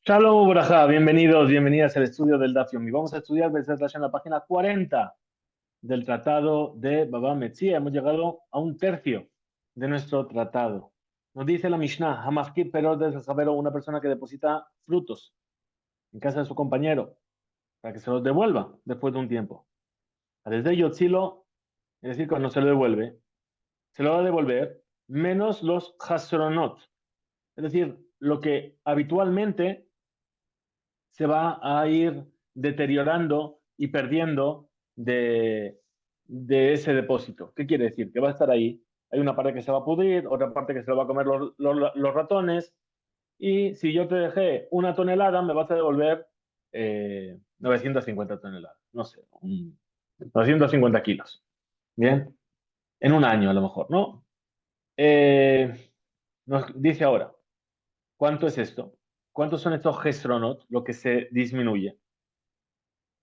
Shalom Uraja, bienvenidos, bienvenidas al estudio del Daf Yomi. Vamos a estudiar Bezat Hashem, en la página 40 del tratado de Baba Metzia. Hemos llegado a un tercio de nuestro tratado. Nos dice la Mishnah, Hamafkir Perot de Javero, una persona que deposita frutos en casa de su compañero para que se los devuelva después de un tiempo. Desde Yotzilo, es decir, cuando se lo devuelve, se lo va a devolver menos los Hasronot, es decir, lo que habitualmente se va a ir deteriorando y perdiendo de ese depósito. ¿Qué quiere decir? Que va a estar ahí. Hay una parte que se va a pudrir, otra parte que se lo va a comer los ratones. Y si yo te dejé 1 tonelada, me vas a devolver 950 toneladas. No sé, 950 kilos. Bien, en un año a lo mejor, ¿no? Nos dice ahora, ¿cuánto es esto? ¿Cuántos son estos gesronot, lo que se disminuye?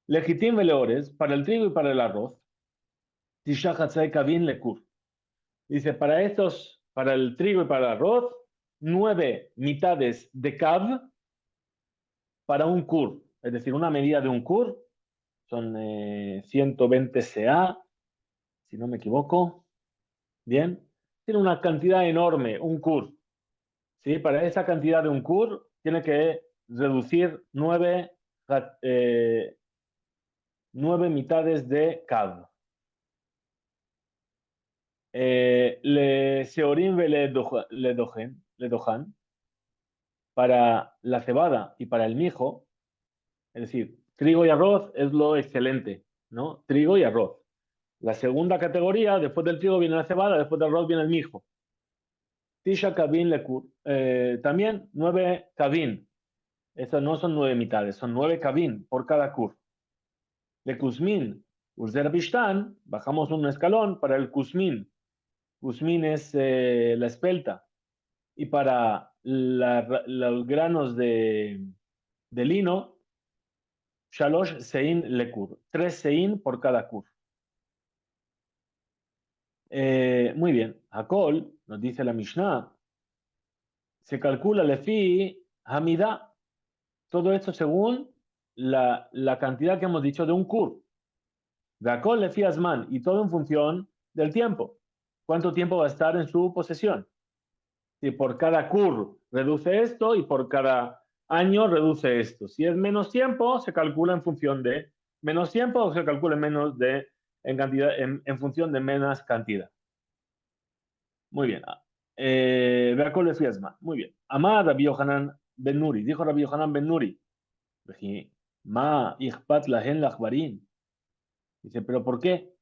Legitim veleores, para el trigo y para el arroz, Tisha Hatzai Kavin Lekur. Dice, para estos, para el trigo y para el arroz, 9 mitades de Kav para un Kur. Es decir, una medida de un Kur, son 120 CA, si no me equivoco. Bien, tiene una cantidad enorme, un Kur. ¿Sí? Para esa cantidad de un Kur, tiene que reducir 9 mitades de Kav. Le Seorim ve le dojan, para la cebada y para el mijo, es decir, trigo y arroz es lo excelente, ¿no? Trigo y arroz. La segunda categoría, después del trigo viene la cebada, después del arroz viene el mijo. Tisha Kavin Lekur. También 9 Kavin. Esas no son 9 mitades, son 9 Kavin por cada kur. Le Kuzmin, Urzer Bishtan, bajamos un escalón para el Kuzmin. Kuzmin es la espelta. Y para los granos de lino, Shalosh Sein Lekur, 3 Sein por cada kur. Muy bien, Hakol, nos dice la Mishnah, se calcula Lefi Hamida, todo esto según la cantidad que hemos dicho de un kur. De Hakol Lefi Asman, y todo en función del tiempo. ¿Cuánto tiempo va a estar en su posesión? Si por cada kur reduce esto y por cada año reduce esto. Si es menos tiempo, se calcula en función de menos tiempo o se calcula en cantidad, en función de menos cantidad. Muy bien. Veacol de Fiasma. Muy bien. Amar Rabbi Yohanan Ben Nuri. Dijo Rabbi Yohanan Ben Nuri. Ma ichpat lahen lachbarin. Dice, ¿pero por qué?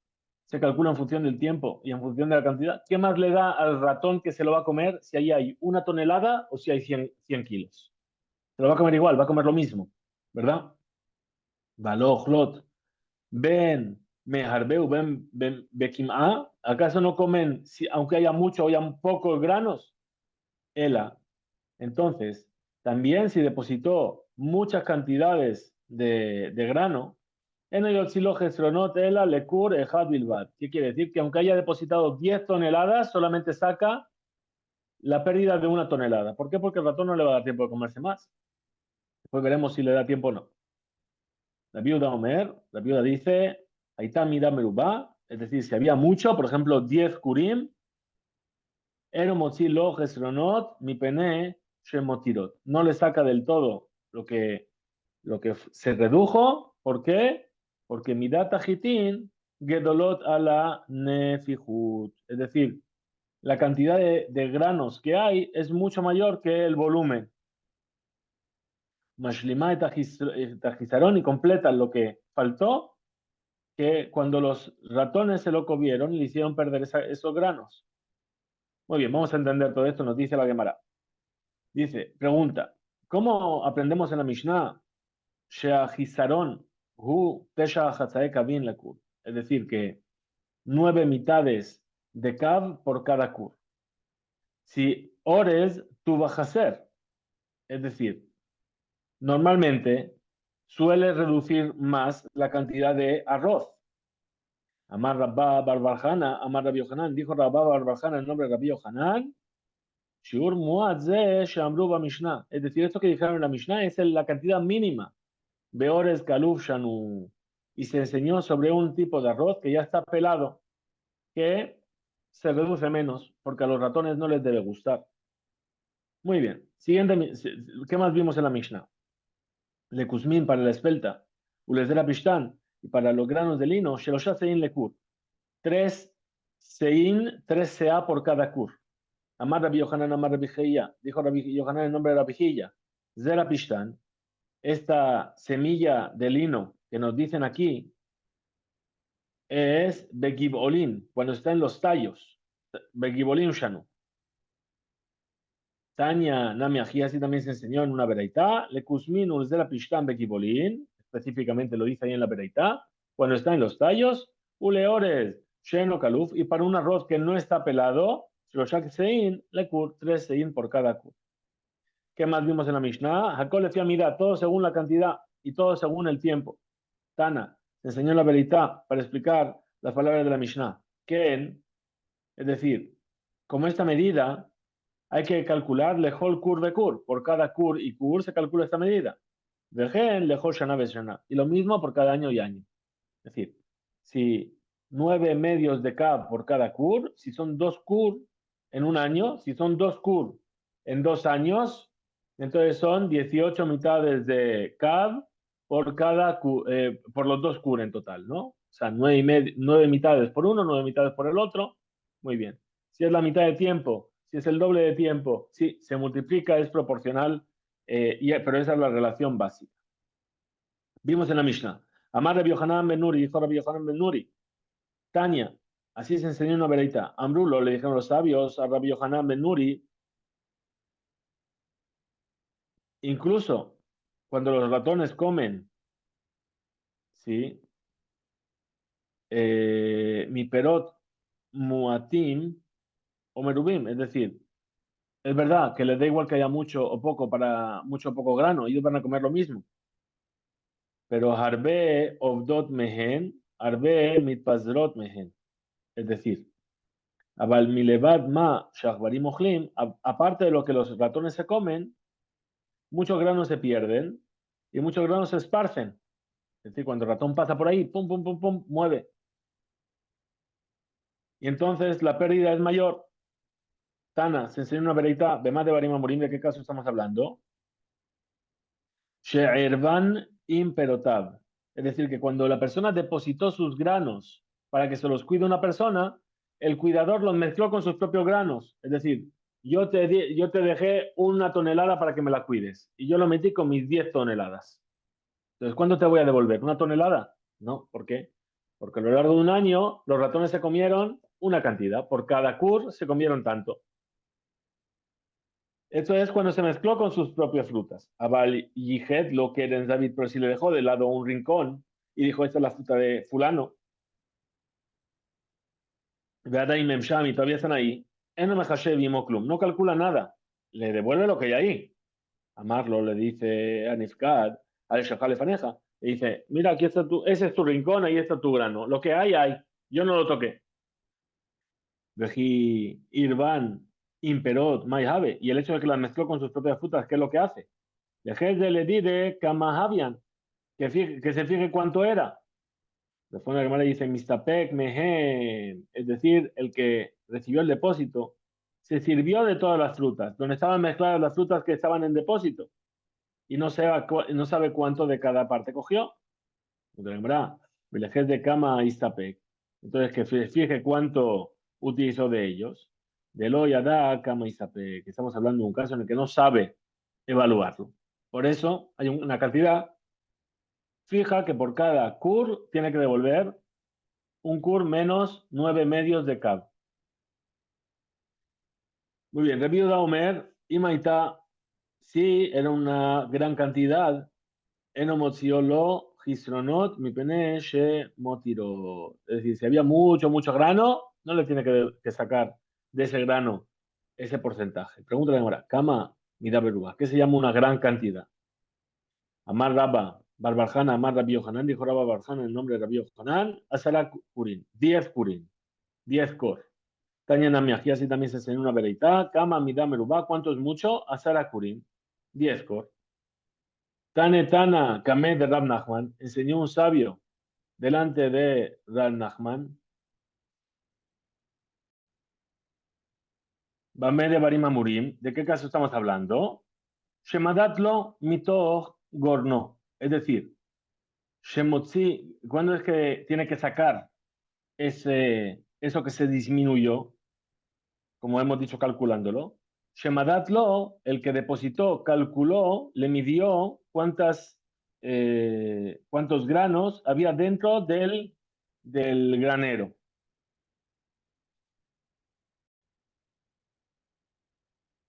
Se calcula en función del tiempo y en función de la cantidad. ¿Qué más le da al ratón que se lo va a comer si ahí hay 1 tonelada o si hay 100 kilos? Se lo va a comer igual, va a comer lo mismo, ¿verdad? Balochlot, ben meharbeu, ben bekim'a. ¿Acaso no comen, aunque haya mucho o haya pocos granos? Ela. Entonces, también si depositó muchas cantidades de grano, en el oxilogesronot ela lekur ejad bilbat. ¿Qué quiere decir? Que aunque haya depositado 10 toneladas, solamente saca la pérdida de 1 tonelada. ¿Por qué? Porque el ratón no le va a dar tiempo de comerse más. Después veremos si le da tiempo o no. La viuda dice, Aitá mida merubá, es decir, si había mucho, por ejemplo, 10 kurim, lo gesronot, mi pene, shemotirot. No le saca del todo lo que se redujo. ¿Por qué? Porque midat ajitin gedolot a la nefihut. Es decir, la cantidad de granos que hay es mucho mayor que el volumen. Mashlima et tajizarón y completa lo que faltó, que cuando los ratones se lo comieron le hicieron perder esos granos. Muy bien, vamos a entender todo esto, nos dice la Gemara. Dice, pregunta, ¿cómo aprendemos en la Mishnah? Sheahizaron hu tesha hatzae kavin lakur. Es decir, que 9 mitades de kav por cada kur. Si ores, tú vas a hacer. Es decir, normalmente suele reducir más la cantidad de arroz. Amar Rabba Barbarjana, Amar Rabbi Yohanan, dijo Rabba Barbarjana el nombre de Rabbi Yohanan, Shiur muad ze she'amru b'Mishnah. Es decir, esto que dijeron en la Mishnah es la cantidad mínima. Beores kaluf shanu. Y se enseñó sobre un tipo de arroz que ya está pelado, que se reduce menos, porque a los ratones no les debe gustar. Muy bien. Siguiente, ¿qué más vimos en la Mishnah? Le kuzmin para la espelta, ulezera pishtan, y para los granos de lino, shelosha sein lekur. 3 sea por cada kur. Amar Rabbi Yohanan, Amar Rabbi Jeia. Dijo Rabbi Yohanan en nombre de Rabbi Jeia. Zera pishtan, esta semilla de lino que nos dicen aquí, es Begibolin, cuando está en los tallos. Begibolin Shanu. Tania Nami Aji, así también se enseñó en una Bereitá. Le Kuzmin Ulzera Pishtan Begibolin, específicamente lo dice ahí en la Bereitá, cuando está en los tallos. Uleores Sheno Kaluf, y para un arroz que no está pelado, Shloshak Sein, Lekur, 3 Sein por cada kur. ¿Qué más vimos en la Mishnah? Jacob le fía mira, todo según la cantidad y todo según el tiempo. Tana se enseñó la Bereitá para explicar las palabras de la Mishnah. Ken, es decir, como esta medida hay que calcular lejol kur de kur. Por cada kur y kur se calcula esta medida. Vejen lejol shana shana. Y lo mismo por cada año y año. Es decir, si 9 medios de Kav por cada kur, si son 2 kur en un año, si son 2 kur en 2 años, entonces son 18 mitades de Kav por cada por los 2 kur en total, ¿no? O sea, 9 mitades por uno, 9 mitades por el otro. Muy bien. Si es la mitad de tiempo, si es el doble de tiempo, sí, se multiplica, es proporcional, pero esa es la relación básica. Vimos en la Mishnah. Amar Rabbi Yohanan ben Nuri, dijo Rabbi Yohanan ben Nuri. Tania, así se enseñó una vereita. Amrulo, le dijeron los sabios a Rabbi Yohanan ben Nuri. Incluso cuando los ratones comen, ¿sí? Mi perot muatim o merubim, es decir, es verdad que les da igual que haya mucho o poco para mucho o poco grano, ellos van a comer lo mismo. Pero harbe ovdot mehen, harbe mitpazrot mehen. Es decir, aparte de lo que los ratones se comen, muchos granos se pierden y muchos granos se esparcen. Es decir, cuando el ratón pasa por ahí, pum, pum, pum, pum, mueve. Y entonces la pérdida es mayor. Tana, se enseña una vereita, Bemá de Barima Morim, ¿de qué caso estamos hablando? She'ervan imperotab. Es decir, que cuando la persona depositó sus granos para que se los cuide una persona, el cuidador los mezcló con sus propios granos. Es decir, yo te dejé 1 tonelada para que me la cuides y yo lo metí con mis 10 toneladas. Entonces, ¿cuándo te voy a devolver? ¿1 tonelada? No, ¿por qué? Porque a lo largo de un año los ratones se comieron una cantidad. Por cada cur se comieron tanto. Eso es cuando se mezcló con sus propias frutas. Abal Yihet lo que era David, pero si le dejó de lado un rincón y dijo, esta es la fruta de fulano, y Memsham, y todavía están ahí, no calcula nada, le devuelve lo que hay ahí. Amarlo le dice a Nifkad, al Shachal Faneja, le dice, mira, aquí está ese es tu rincón, ahí está tu grano, lo que hay, yo no lo toqué. Veji Irvan, Imperot, Mayhabe, y el hecho de que las mezcló con sus propias frutas, ¿qué es lo que hace? Dejé le di de Kamahabian, que se fije cuánto era. Después la Gemara dice, Mistapek Mehen, es decir, el que recibió el depósito, se sirvió de todas las frutas, donde estaban mezcladas las frutas que estaban en depósito, y no sabe cuánto de cada parte cogió. Entonces, Belejés de Kama Istapek. Entonces, que se fije cuánto utilizó de ellos. De lo Yada Kama Istapek. Estamos hablando de un caso en el que no sabe evaluarlo. Por eso hay una cantidad fija que por cada kur tiene que devolver un kur menos 9 medios de cab. Muy bien, Rebi Yehuda Omer y Maitá, sí, era una gran cantidad. Enomotziolo, Gisronot, mi pene, she motiro. Es decir, si había mucho, mucho grano, no le tiene que sacar de ese grano ese porcentaje. Pregúntale ahora, Kama, mira Beruga, ¿qué se llama una gran cantidad? Amar Rabba, Barbarjana, Amar Rabbi Yohanan, dijo Rabba Barbarjana en nombre de Rabbi Yohanan, Asara Kurin, 10 Kurin, 10 Kor. Tanya Namiach, así también se enseñó una vereitá. Kama Midá Merubá, ¿cuánto es mucho? Asara Kurim, 10 cor. Tane Tana, Kameh de Rab Nachman, enseñó un sabio delante de Rab Nachman. Bameh de Barim Amurim, ¿de qué caso estamos hablando? Shemadatlo mitoch gorno, es decir, Shemotzi, ¿cuándo es que tiene que sacar eso que se disminuyó? Como hemos dicho, calculándolo. Shemadatlo, el que depositó, calculó, le midió cuántos granos había dentro del granero.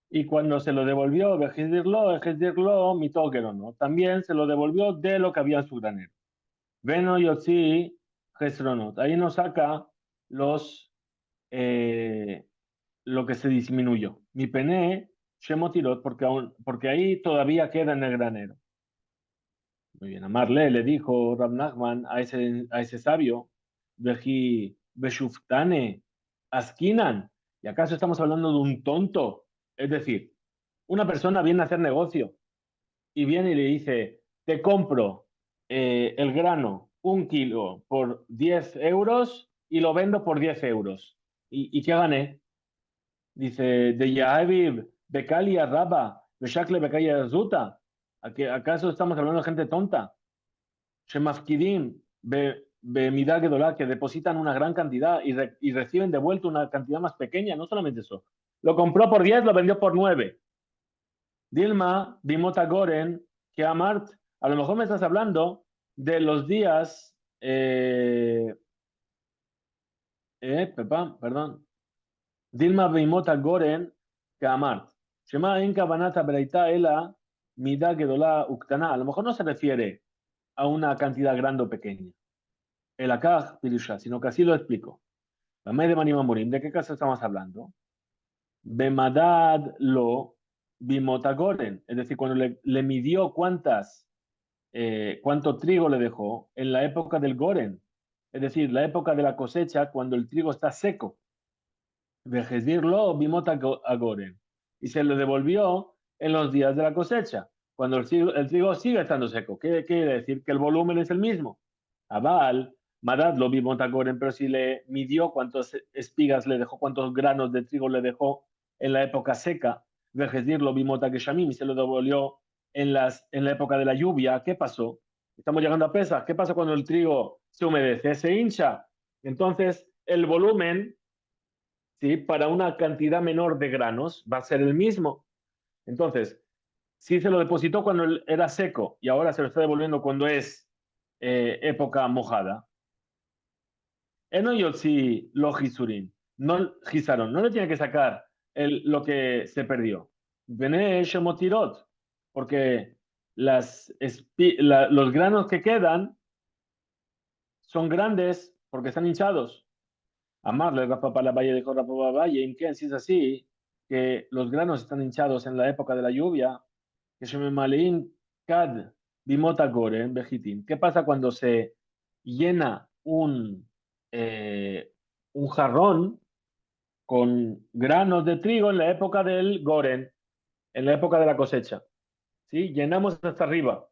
Y cuando se lo devolvió, Vejedirlo, mitógeno, también se lo devolvió de lo que había en su granero. Veno Yotzi Gesronot. Ahí nos saca los, eh, lo que se disminuyó. Mi pene, Shemotirot, porque ahí todavía queda en el granero. Muy bien, Amarle le dijo Rab Nachman a ese sabio, Veji Beshuftane, Askinan, ¿y acaso estamos hablando de un tonto? Es decir, una persona viene a hacer negocio y viene y le dice, te compro el grano 1 kilo por 10 euros y lo vendo por 10 euros. ¿Y qué gané? Dice, de Yahaviv, Bekalia Raba, Beshakle Bekalia Zuta. ¿Acaso estamos hablando de gente tonta? Shemafkidim, Bemidá Gedolá, que depositan una gran cantidad y reciben de vuelta una cantidad más pequeña, no solamente eso. Lo compró por 10, lo vendió por 9. Dilma, Bimota Goren, que Amart, a lo mejor me estás hablando de los días, perdón, Dilma Bimota Goren, que Amart, Shema Inka Banata Bereita Ela, Mida Gedola Uktana, a lo mejor no se refiere a una cantidad grande o pequeña, el Akaj Pirusha, sino que así lo explico. La de Manima Morim, ¿de qué caso estamos hablando? Bemadad lo Bimota Goren, es decir, cuando le midió cuánto trigo le dejó en la época del Goren, es decir, la época de la cosecha, cuando el trigo está seco. Vejedirlo bimota a Goren. Y se le devolvió en los días de la cosecha, cuando el trigo sigue estando seco. ¿Qué quiere decir? Que el volumen es el mismo. Abal, Madad lo bimota Goren, pero si le midió cuántas espigas le dejó, cuántos granos de trigo le dejó en la época seca, Vejedirlo bimota Geshamim, y se lo devolvió en la época de la lluvia. ¿Qué pasó? Estamos llegando a Pesach. ¿Qué pasa cuando el trigo se humedece? Se hincha. Entonces, el volumen, ¿sí?, para una cantidad menor de granos va a ser el mismo. Entonces, si se lo depositó cuando era seco y ahora se lo está devolviendo cuando es época mojada, no yotzi lo gisurin, no gizaron, no le tiene que sacar lo que se perdió. Bene shemotirot, porque los granos que quedan son grandes porque están hinchados. Amarle, Rafa Valle dijo Rafa Valle, en que si es así, que los granos están hinchados en la época de la lluvia, que se me malein kad bimota gore en vejitín. ¿Qué pasa cuando se llena un jarrón con granos de trigo en la época del goren, en la época de la cosecha? ¿Sí? Llenamos hasta arriba.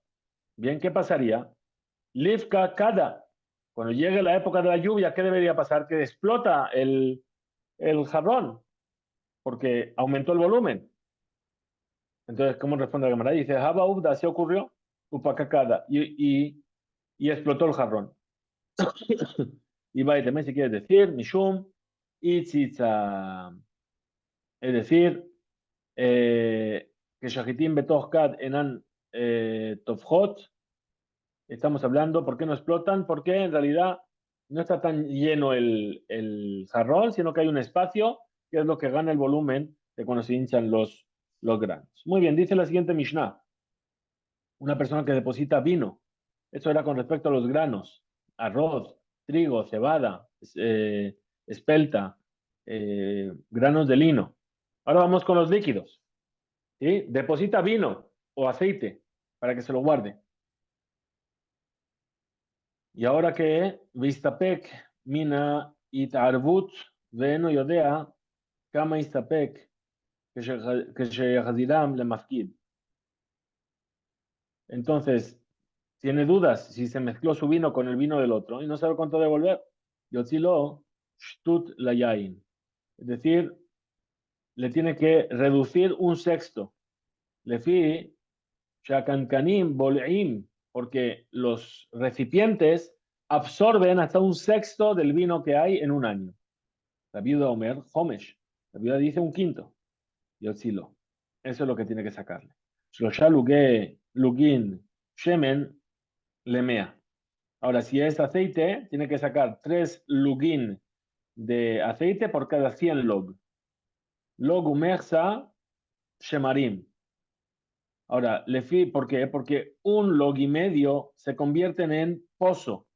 Bien, ¿qué pasaría? Livka kada. Cuando llegue la época de la lluvia, ¿qué debería pasar? Que explota el jarrón, porque aumentó el volumen. Entonces, ¿cómo responde la cámara? Dice, Java Ubda, se ocurrió, upacacada, y explotó el jarrón. Y va y también si quieres decir, Mishum, Itzitza, es decir, que Shahitim Betoch Kad Enan Tovhot, estamos hablando, ¿por qué no explotan? Porque en realidad no está tan lleno el jarrón, sino que hay un espacio que es lo que gana el volumen de cuando se hinchan los granos. Muy bien, dice la siguiente Mishnah. Una persona que deposita vino. Eso era con respecto a los granos. Arroz, trigo, cebada, espelta, granos de lino. Ahora vamos con los líquidos. ¿Sí? Deposita vino o aceite para que se lo guarde. Y ahora que Vistapek, Mina, Itarbut, Veno Yodea, Kama Istapek, Keshehadiram le Mafkid. Entonces, tiene dudas si se mezcló su vino con el vino del otro y no sabe cuánto devolver. Yotzilo, Shtut la Yain. Es decir, le tiene que reducir un sexto. Lefi, Shakankanim, Bol'im, porque los recipientes absorben hasta un sexto del vino que hay en un año. La viuda Omer, Homesh. La viuda dice un quinto. Yotzilo. Eso es lo que tiene que sacarle. Shlosha Lugin, Shemen, Lemea. Ahora, si es aceite, tiene que sacar 3 lugin de aceite por cada 100 log. Log umersa shemarim. Ahora, ¿por qué? Porque un log y medio se convierten en pozo.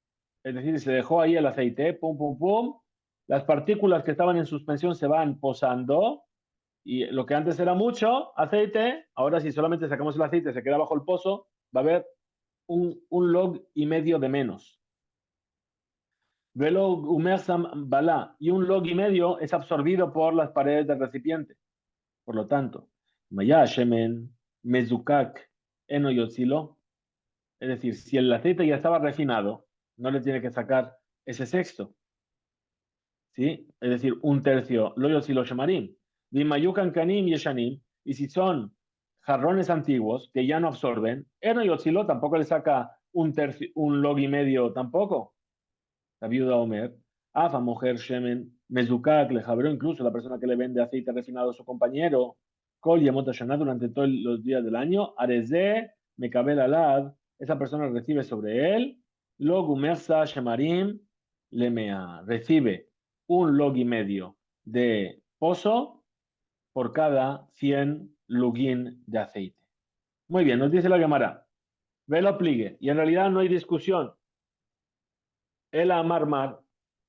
Es decir, se dejó ahí el aceite, pum, pum, pum. Las partículas que estaban en suspensión se van posando y lo que antes era mucho aceite, ahora si solamente sacamos el aceite, se queda bajo el pozo, va a haber un log y medio de menos. Velog umersam bala, y un log y medio es absorbido por las paredes del recipiente. Por lo tanto, maya shemen mezukak eno yotzilo, es decir, si el aceite ya estaba refinado, no le tiene que sacar ese sexto, ¿sí? Es decir, un tercio, lo yotzilo shemarim. Vimayukan kanim yeshanim, y si son jarrones antiguos que ya no absorben, eno yotzilo tampoco le saca un tercio, un log y medio tampoco. La viuda Omer, Afa, mujer Shemen, Mezukak, le jabró incluso la persona que le vende aceite refinado a su compañero, Kol Yemot Hashanah durante todos los días del año, Areze, Mekabel Alad, esa persona recibe sobre él, Log Umersa Shemarim, Lemea, recibe un log y medio de pozo por cada 100 lugin de aceite. Muy bien, nos dice la Gemara, ve lo pligue, y en realidad no hay discusión, el amarmar,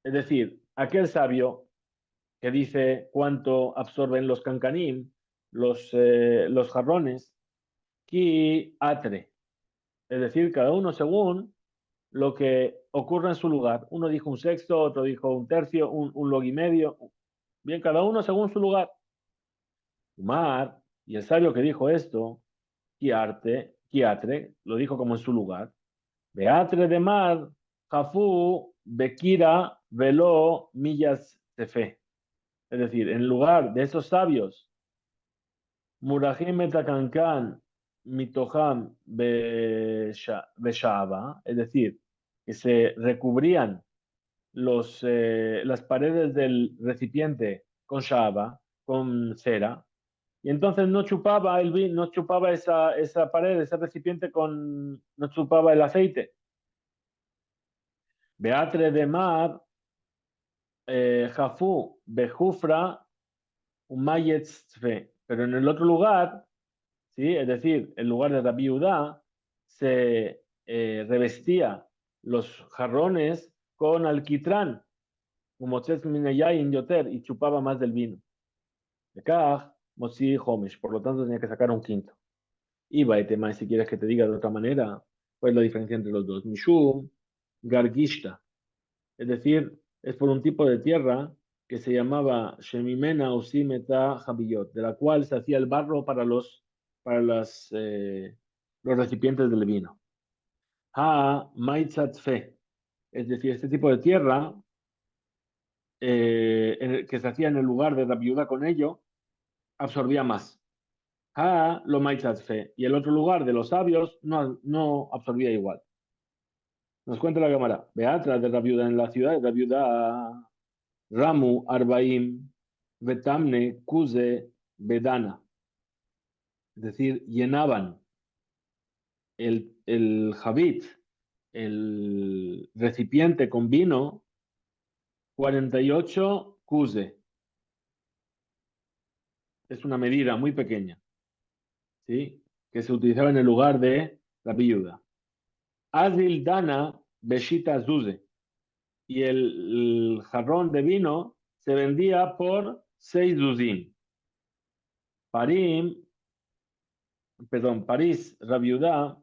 es decir, aquel sabio que dice cuánto absorben los cancanim, los jarrones, ki atre, es decir, cada uno según lo que ocurra en su lugar. Uno dijo un sexto, otro dijo un tercio, un log y medio. Bien, cada uno según su lugar. Mar, y el sabio que dijo esto, ki atre, lo dijo como en su lugar. Beatre de mar, Jafú, Bekira, Veló, Millas, Tefe. Es decir, en lugar de esos sabios, Murajim Metakankan, Mitoham, Beshaba, es decir, que se recubrían las paredes del recipiente con Shaba, con cera, y entonces no chupaba el vino, no chupaba esa pared, ese recipiente no chupaba el aceite. Beatre de mar, Jafú, Bejufra, Umayetzfe. Pero en el otro lugar, ¿sí? Es decir, en lugar de Rabbi Udá, se revestía los jarrones con alquitrán, como Minayayin Yoter, y chupaba más del vino. De acá, Motzi Homesh, por lo tanto tenía que sacar un quinto. Y Baetema, si quieres que te diga de otra manera, pues la diferencia entre los dos. Mishum, Gargishta, es decir, es por un tipo de tierra que se llamaba Shemimena Usimeta Jabiyot, de la cual se hacía el barro para los recipientes del vino. Ha Maitzatfe, es decir, este tipo de tierra que se hacía en el lugar de la viuda con ello, absorbía más. Ha lo Maitzatfe, y el otro lugar de los sabios no absorbía igual. Nos cuenta la cámara, Beatra de la viuda en la ciudad, de la viuda Ramu Arbaim Betamne Kuze Bedana. Es decir, llenaban el javit, el recipiente con vino, 48 kuze. Es una medida muy pequeña, ¿sí? Que se utilizaba en el lugar de la viuda. Azil Dana Beshita Zuze. Y el jarrón de vino se vendía por 6 zuzim. Parim París, Rabiudá,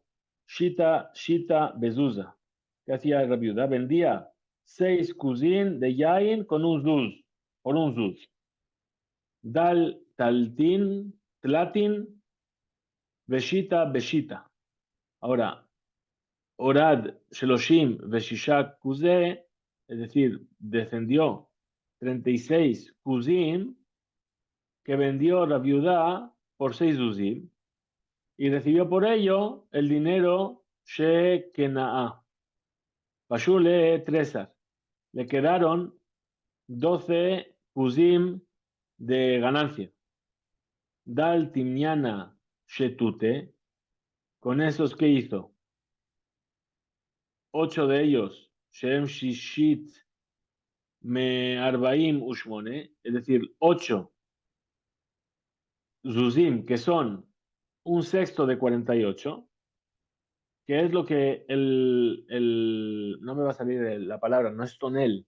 Shita, Bezuza. ¿Qué hacía Rabiudá? Vendía 6 cuzín de yain con un zuz, por un zuz. Dal, taltin, tlatin, beshita, beshita. Ahora, orad, sheloshim, beshisha, kuze, es decir, descendió 36 kuzim que vendió la viuda por 6 uzim y recibió por ello el dinero shekenaa. Pashule tresar. Le quedaron 12 kuzim de ganancia. Dal timniana shetute. Con esos que hizo 8 de ellos, Shem Shishit Me Arbaim Ushmone, es decir, 8 Zuzim, que son un sexto de 48, que es lo que no me va a salir la palabra, no es tonel,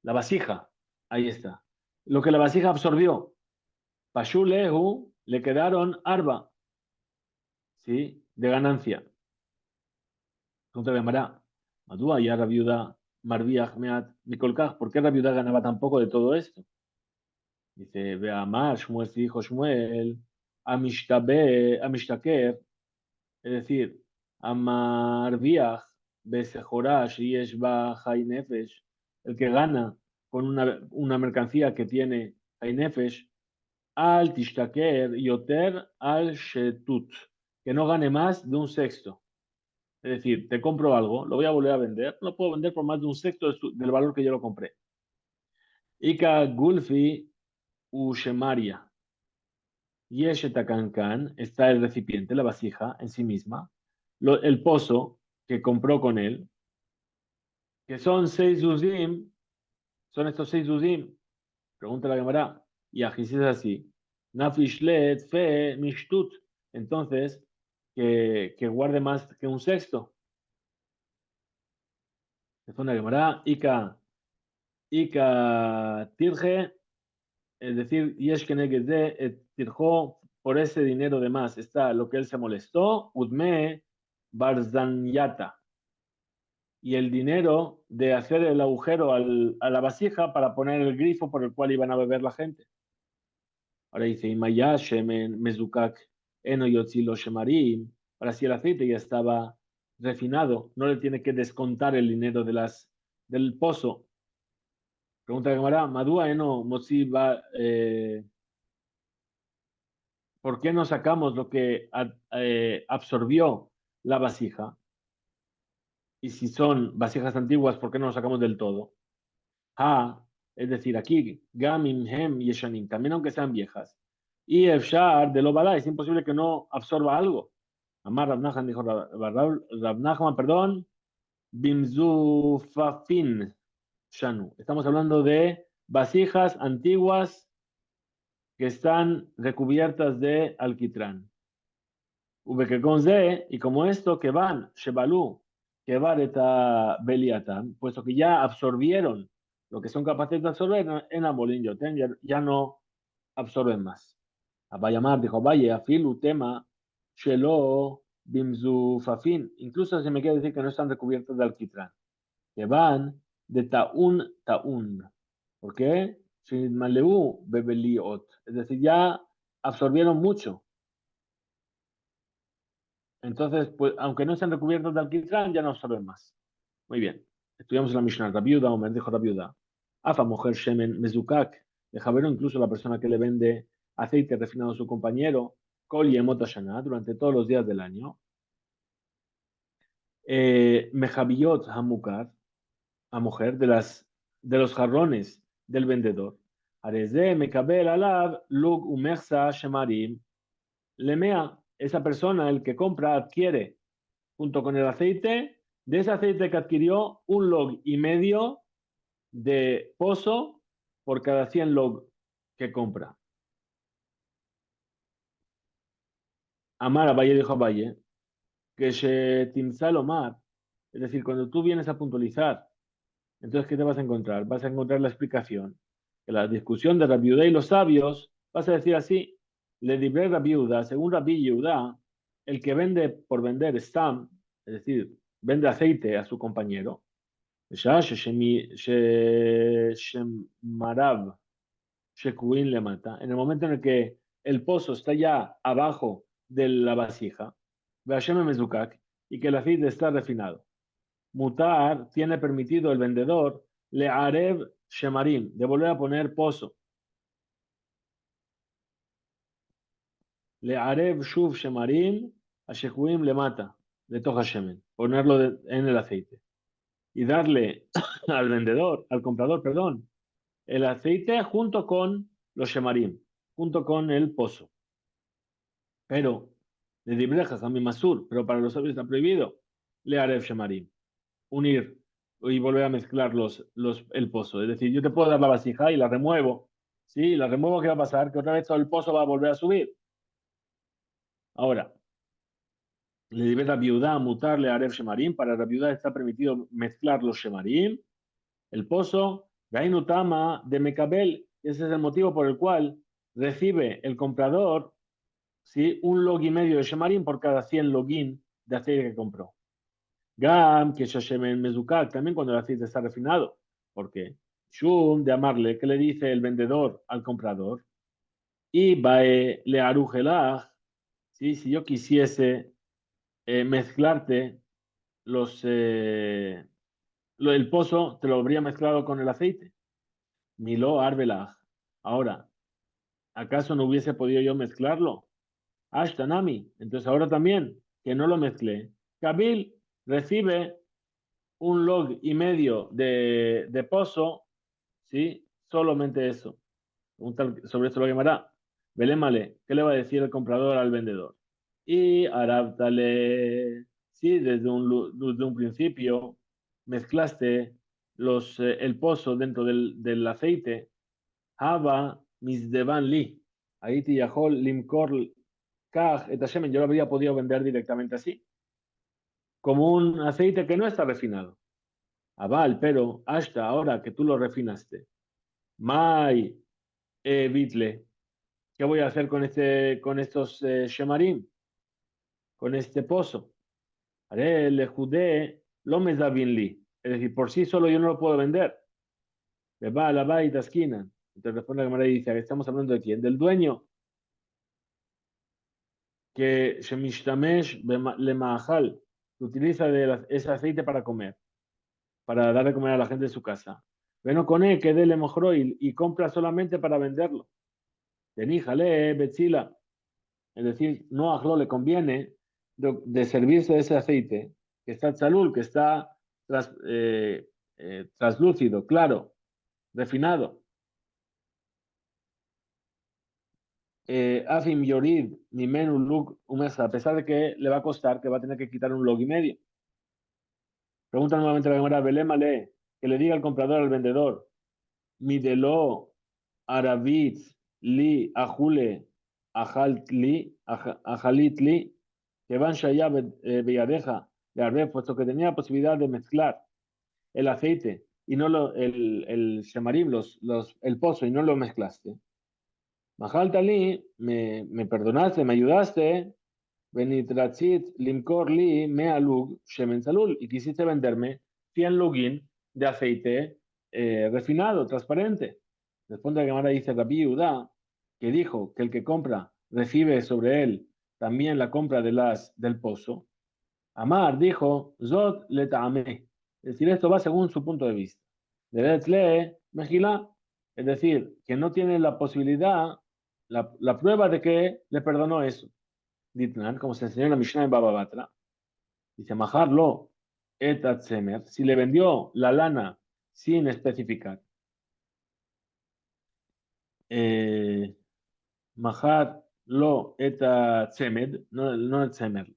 la vasija, ahí está. Lo que la vasija absorbió, Pashulehu, le quedaron arba, ¿sí? De ganancia. Pregunta de Mará, Madúa ya la viuda Marviach Meat Mikolkaj, ¿por qué la viuda ganaba tan poco de todo esto? Dice, ve a Amar, Shmuel, su hijo Shmuel, Amishtaker, es decir, Amarviach, Besejorash, Yeshba, Hainefesh, el que gana con una mercancía que tiene Hainefesh, al Tishtaker, Yoter, al Shetut, que no gane más de un sexto. Es decir, te compro algo, lo voy a volver a vender, no puedo vender por más de un sexto del valor que yo lo compré. Ika Gulfi Ushemaria. Yeshetakankan está el recipiente, la vasija en sí misma, el pozo que compró con él, que son 6 uzim, son estos 6 uzim. Pregunta la Gemara, y Ajis es así. Nafishlet fe mishtut. Entonces, que guarde más que un sexto. Responde la Gemara, Ika tirje, es decir, yesh keneged tirjó por ese dinero de más. Está lo que él se molestó, udme barzanyata. Y el dinero de hacer el agujero a la vasija para poner el grifo por el cual iban a beber la gente. Ahora dice, Imaya shemen mezukak eno yotzilo shemarim. Ahora si el aceite ya estaba refinado, no le tiene que descontar el dinero del pozo. Pregunta Gemara, Madúa eno motzi va, ¿por qué no sacamos lo que absorbió la vasija? Y si son vasijas antiguas, ¿por qué no lo sacamos del todo? Ah, es decir, aquí, Gamim, Hem, Yeshanim, también aunque sean viejas. Y Efshar de Lobala, es imposible que no absorba algo. Amar Rav Nachman dijo, Rav Nachman, perdón, Bimzufafin Shanu. Estamos hablando de vasijas antiguas que están recubiertas de alquitrán. Y como esto que van, Shebalu, que va Beliatan, puesto que ya absorbieron lo que son capaces de absorber en Amolín Yoten, ya no absorben más. Abayamar dijo, vaya, afilu tema, Shelo, Bimzu, Fafin, incluso se me quiere decir que no están recubiertos de alquitrán, que van de Taun. ¿Por qué? Shinmaleu, Bebeliot, es decir, ya absorbieron mucho. Entonces, pues, aunque no estén recubiertos de alquitrán, ya no absorben más. Muy bien. Estudiamos en la Mishnah. La viuda, Omer dijo la viuda. Afa, mujer, shemen, mezukak. Deja ver incluso la persona que le vende aceite refinado a su compañero. Kol yemot hashana, durante todos los días del año. Mejabiyot hamukar, a mujer, de los jarrones del vendedor. Areze, mekabel alav, lug umersa shemarim. Lemea, esa persona, el que compra, adquiere junto con el aceite, de ese aceite que adquirió, 1,5 log de pozo por cada 100 log que compra. Amar a Valle dijo a Valle, que se timsal omar, es decir, cuando tú vienes a puntualizar, entonces, ¿qué te vas a encontrar? Vas a encontrar la explicación. Que la discusión de la viuda y los sabios, vas a decir así, le libré la viuda, según Rabbi Yehuda, el que vende por vender stam, es decir, vende aceite a su compañero, בשעה ששמריו Shekuin le mata. En el momento en el que el pozo está ya abajo de la vasija, Veasheme Mezukak, y que el aceite está refinado. Mutar tiene permitido el vendedor le arev shemarim, de volver a poner pozo. Le arev shuv shemarim, a shekuim le mata, le toja shemen, ponerlo en el aceite. Y darle al vendedor, al comprador, perdón, el aceite junto con los shemarim, junto con el pozo. Pero, de Dibrejas a mi Masur, pero para los sabios está prohibido, le arev shemarim, unir y volver a mezclar el pozo. Es decir, yo te puedo dar la vasija y la remuevo. ¿Sí? La remuevo, ¿qué va a pasar? Que otra vez todo el pozo va a volver a subir. Ahora, le debe la viuda a mutarle a Aref Shemarim. Para la viuda está permitido mezclar los Shemarim, el pozo, Gainutama de Mecabel. Ese es el motivo por el cual recibe el comprador, ¿sí?, un log y medio de Shemarim por cada 100 login de aceite que compró. Gam, que Shoshemen Mezukak, también cuando el aceite está refinado. Porque Shum, de amarle, que le dice el vendedor al comprador, y Bae le arugelach, ¿sí?, si yo quisiese mezclarte el pozo, te lo habría mezclado con el aceite. Milo arbelach. Ahora, ¿acaso no hubiese podido yo mezclarlo? Ashtanami. Entonces ahora también, que no lo mezclé. Kabil recibe un log y medio de pozo, ¿sí? Solamente eso. Sobre eso lo llamará. Belémale, ¿qué le va a decir el comprador al vendedor? Y aráptale, sí, desde un principio mezclaste el pozo dentro del aceite. Haba misdevan li. Ahí te yahol limkor kaj etashemen. Yo lo habría podido vender directamente así, como un aceite que no está refinado. Aval, pero hasta ahora que tú lo refinaste, Mai Bitle, ¿qué voy a hacer con estos Shemarim, con este pozo? Haré le judé lo me da bien li. Es decir, por sí solo yo no lo puedo vender. Le va a la va y esquina. Entonces responde la Gemara y dice, ¿estamos hablando de quién? Del dueño que Shemishtamesh le mahal, que utiliza ese aceite para comer, para dar de comer a la gente de su casa. Bueno, con él que déle mojro y compra solamente para venderlo. Teníjale, Betzila. Es decir, no a Jlo le conviene de servirse de ese aceite, que está tzalul, que está traslúcido, claro, refinado. Afim Yorid, Mimenu Lug Umesa, a pesar de que le va a costar, que va a tener que quitar un log y medio. Pregunta nuevamente la Gemara, Belémale, que le diga al comprador, al vendedor, Midelo, Arabit, Li, Ajule, Ajalit Li, que van Shaya Villadeja, de Arbe, puesto que tenía la posibilidad de mezclar el aceite y no el shemarim, el pozo, y no lo mezclaste. Mahaltali, me perdonaste, me ayudaste, Benitratzit limkor li mealug shemen salul, y quisiste venderme 100 lugin de aceite refinado, transparente. Responde la Gemara, dice Rabbi Yehuda, que dijo que el que compra recibe sobre él también la compra del pozo. Amar dijo, Zot le ta'ameh. Es decir, esto va según su punto de vista. Le mejila, es decir, que no tiene la posibilidad, la prueba de que le perdonó eso. Ditnan, como se enseñó en la Mishnah en Baba Batra, dice, majarlo et atzemer, si le vendió la lana sin especificar, majar lo et atzemed, no atzemer,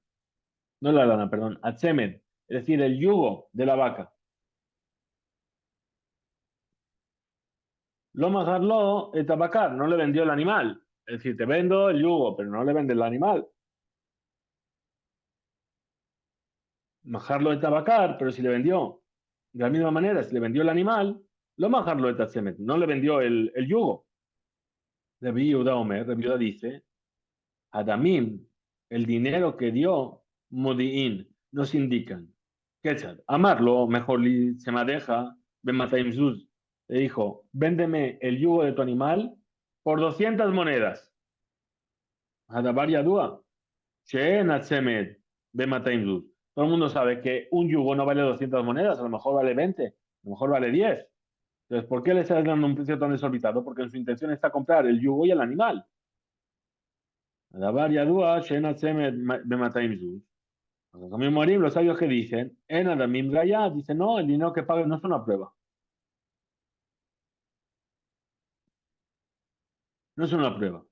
no la lana, perdón, atzemed, es decir, el yugo de la vaca. Lo majarlo et abacar, no le vendió el animal, es decir, te vendo el yugo, pero no le vende el animal. Majarlo et abacar, pero si le vendió de la misma manera, si le vendió el animal, lo majarlo et atzemed, no le vendió el yugo. Rabbi Yehuda Omer, Rabbi Yehuda dice, Adamim, el dinero que dio Modi'in, nos indican. Quetzal, amarlo, mejor se me deja, Ben Matayim Zuz, le dijo, véndeme el yugo de tu animal por 200 monedas. Hadabar Yadua, She'en Atzemed, Bemataim Zuz. Todo el mundo sabe que un yugo no vale 200 monedas, a lo mejor vale 20, a lo mejor vale 10. Entonces, ¿por qué le estás dando un precio tan desorbitado? Porque en su intención está comprar el yugo y el animal. Hadabar Yadua, She'en Atzemed, Bemataim Zuz. Los sabios que dicen, en Adamim Raya, dicen, no, el dinero que pagues no es una prueba. No es una prueba.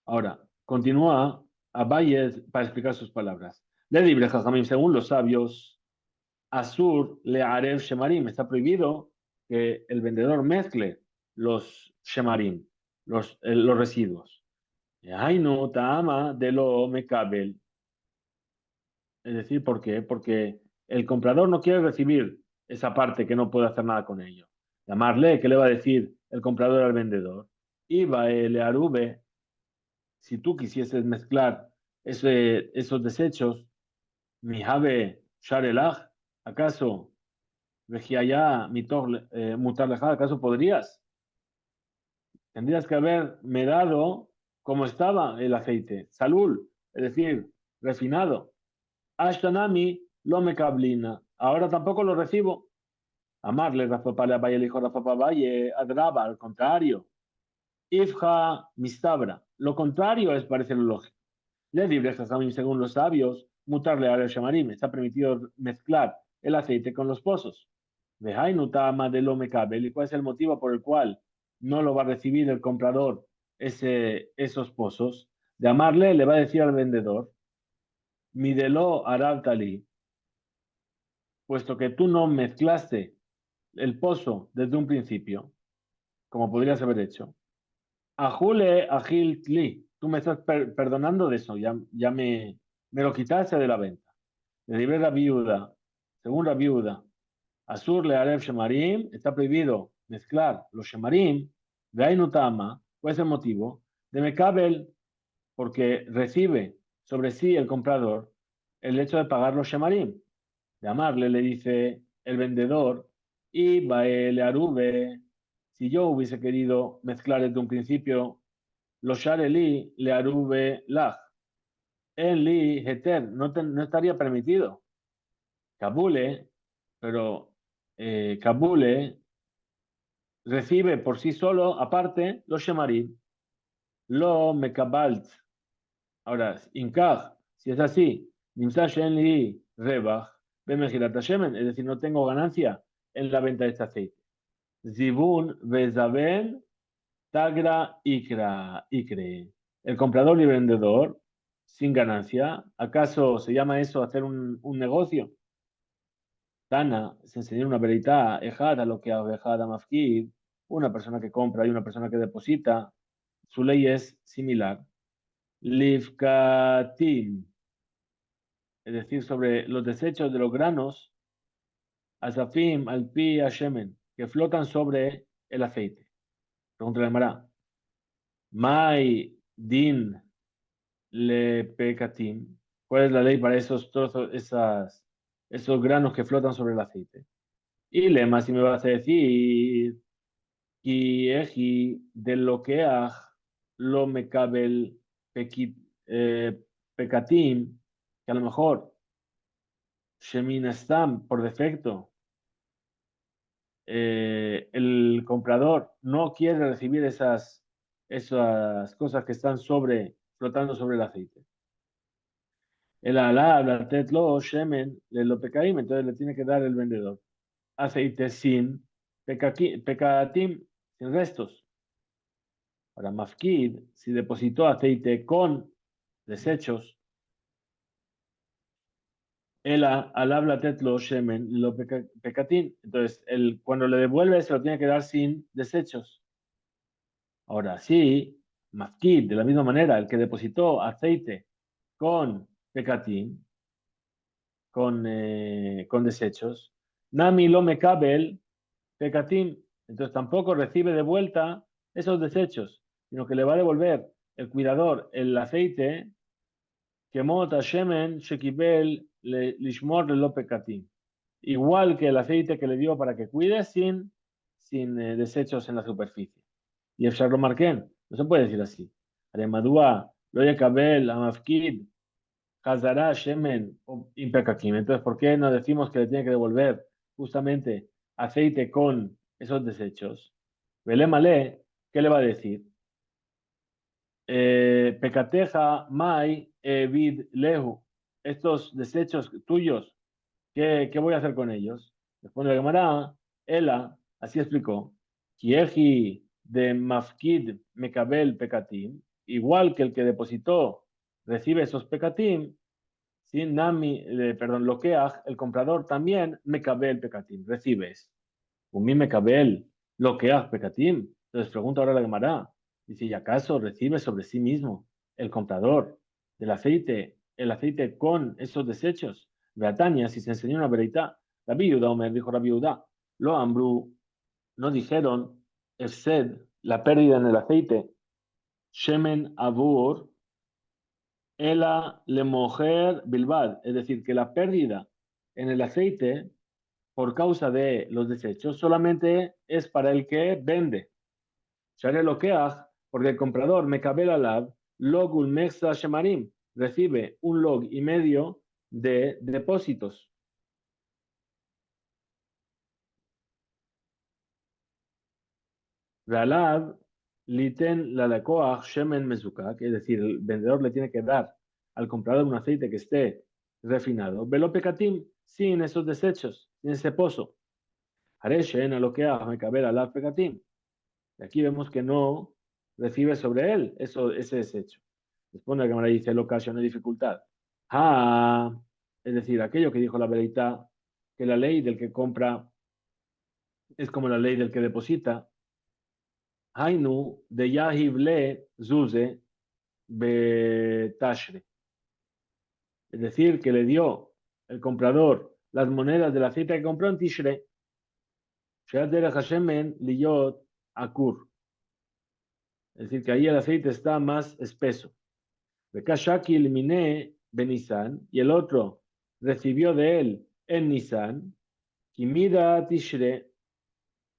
Ahora, continúa Abayes para explicar sus palabras. Le libre Jajamim, según los sabios, Asur le arev shemarim. Está prohibido que el vendedor mezcle los shemarim, los residuos. Ay, no, Taama de lo mekabel. Es decir, ¿por qué? Porque el comprador no quiere recibir esa parte que no puede hacer nada con ello. Llamarle, ¿qué le va a decir el comprador al vendedor? Iba el arube, si tú quisieses mezclar esos desechos, mi have sharelach, ¿acaso vejiaya mutar lejá? ¿Acaso podrías? Tendrías que haberme dado como estaba el aceite, salul, es decir, refinado. Ashtanami lo me cablina. Ahora tampoco lo recibo. Amarle Rafa Pala Valle, el hijo Rafa Valle, Adraba, al contrario. Ifja mistabra. Lo contrario es parece lo lógico. Le libre Jajamim, según los sabios, mutarle al shamarim. Está permitido mezclar el aceite con los pozos. Vejainu tama de lo mecabel. ¿Y cuál es el motivo por el cual no lo va a recibir el comprador esos pozos? De amarle, le va a decir al vendedor, midelo arabtali, puesto que tú no mezclaste el pozo desde un principio, como podrías haber hecho. Ajule ajil tli, tú me estás perdonando de eso, ya me lo quitaste de la venta. Le libré la viuda, según la viuda, Asur le arev shemarim, está prohibido mezclar los shemarim, de ainutama, ¿cuál es el motivo? De mekabel, porque recibe sobre sí el comprador el hecho de pagar los shemarim. De amarle le dice el vendedor, y baele arube, si yo hubiese querido mezclar desde un principio, los shareli le arube lach, en li heter, no estaría permitido. Kabule, pero Kabule recibe por sí solo, aparte, los shemarim, lo mekabalt. Ahora, inkaj, si es así, nimsa shen li rebach, bemejirat shemen, es decir, no tengo ganancia en la venta de este aceite. Zibun bezaben tagra ikre. El comprador y vendedor, sin ganancia, ¿acaso se llama eso hacer un negocio? Tana, se enseñar una verità, ejada lo que abejada mafkid, una persona que compra y una persona que deposita, su ley es similar. Livkatim, es decir, sobre los desechos de los granos, asafim, alpi, hashemen, que flotan sobre el aceite. Pregunta la Gemara. Mai din le pekatim. ¿Cuál es la ley para esos trozos, esos granos que flotan sobre el aceite? Y lema, si me vas a decir, y eji de lo que lo mekabel eh, pekatim, que a lo mejor Sheminastam, por defecto, el comprador no quiere recibir esas cosas que están flotando sobre el aceite. El alá, la tetlo, shemen, le lo pecaim, entonces le tiene que dar el vendedor. Aceite sin pecatim, sin restos. Ahora, mafkid, si depositó aceite con desechos, el al habla tetlo, shemen, lo pecatim. Entonces, cuando le devuelve, se lo tiene que dar sin desechos. Ahora sí, mafkid, de la misma manera, el que depositó aceite con pecatim, con desechos, Nami lo mekabel pecatim, entonces tampoco recibe de vuelta esos desechos, sino que le va a devolver el cuidador el aceite que mota shemen shekibel lishmor lo pecatim, igual que el aceite que le dio para que cuide sin desechos en la superficie. Y el Sharlo Marken, No se puede decir así. Aremadúa, lo yakabel, amafkid, hazara, shemen, impekakim. Entonces, ¿por qué no decimos que le tiene que devolver justamente aceite con esos desechos? Velemale, ¿qué le va a decir? Pecateja, mai, vid, lehu. Estos desechos tuyos, ¿qué voy a hacer con ellos? Responde la Gemara, Ela, así explicó, Kieji de Mafkid Mekabel Pekatim, igual que el que depositó recibe esos Pekatim, sin Nami, perdón, Lokeach, el comprador también Mekabel Pekatim, recibes. Umi Mekabel Lokeach Pekatim. Entonces pregunta ahora la Gemara, dice, ¿y acaso recibe sobre sí mismo el comprador del aceite, el aceite con esos desechos? Beatania, si se enseñó una verita, Rabbi Yehuda Omer, dijo Rabbi Yehuda, lo ambru, no dijeron, sed, la pérdida en el aceite, shemen avur, ela lemojer bilbad, es decir, que la pérdida en el aceite por causa de los desechos solamente es para el que vende. Share lokeach, porque el comprador Mekabel Alab, logul mexa shemarim, recibe un log y medio de depósitos. Ve'alav liten la lekoach shemen mezukak, es decir, el vendedor le tiene que dar al comprador un aceite que esté refinado. Velo pekatim, sin esos desechos, sin ese pozo. Hareshen a lokeach Mekabel Alab pekatim. Y aquí vemos que no recibe sobre él ese desecho. Responde que me dice, lo ocasiona dificultad. Ah, es decir, aquello que dijo la Beraita, que la ley del que compra es como la ley del que deposita. Hainu de Yahiv le Zuze betashre. Es decir, que le dio el comprador las monedas del aceite que compró en Tishre. Sheater Hashemen liyot akur. Es decir, que ahí el aceite está más espeso. Bekashaki eliminé Benisan y el otro recibió de él en Nisan. Kimida Tishre,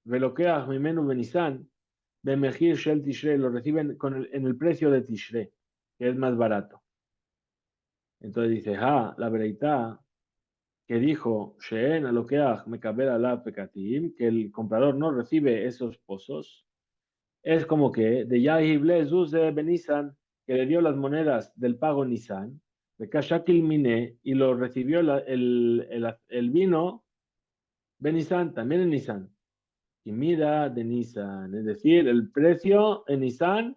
Velokeach Mimenu Benisan, Bemejir Shel Tishre, lo reciben en el precio de Tishre, que es más barato. Entonces dice, la vereita que dijo, Sheen Alokeach Mekabel Ala Pekatim, que el comprador no recibe esos pozos, es como que de Yahiv Lezuz de Benisan, que le dio las monedas del pago Nisan, de Kashakil Mine, y lo recibió el vino Benisan, también en Nisan. Y mira de Nissan, es decir, el precio en Nissan,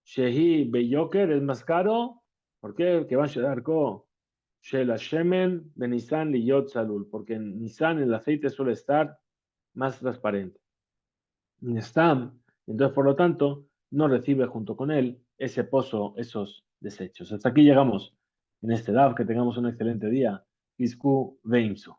Shehi Beyoker es más caro, ¿por qué? Que va a llegar con Shela Shemen de Nissan Liyot Salul, porque en Nissan el aceite suele estar más transparente. Stam, entonces por lo tanto, no recibe junto con él ese pozo, esos desechos. Hasta aquí llegamos en este DAF, que tengamos un excelente día. Piscu Veimsu.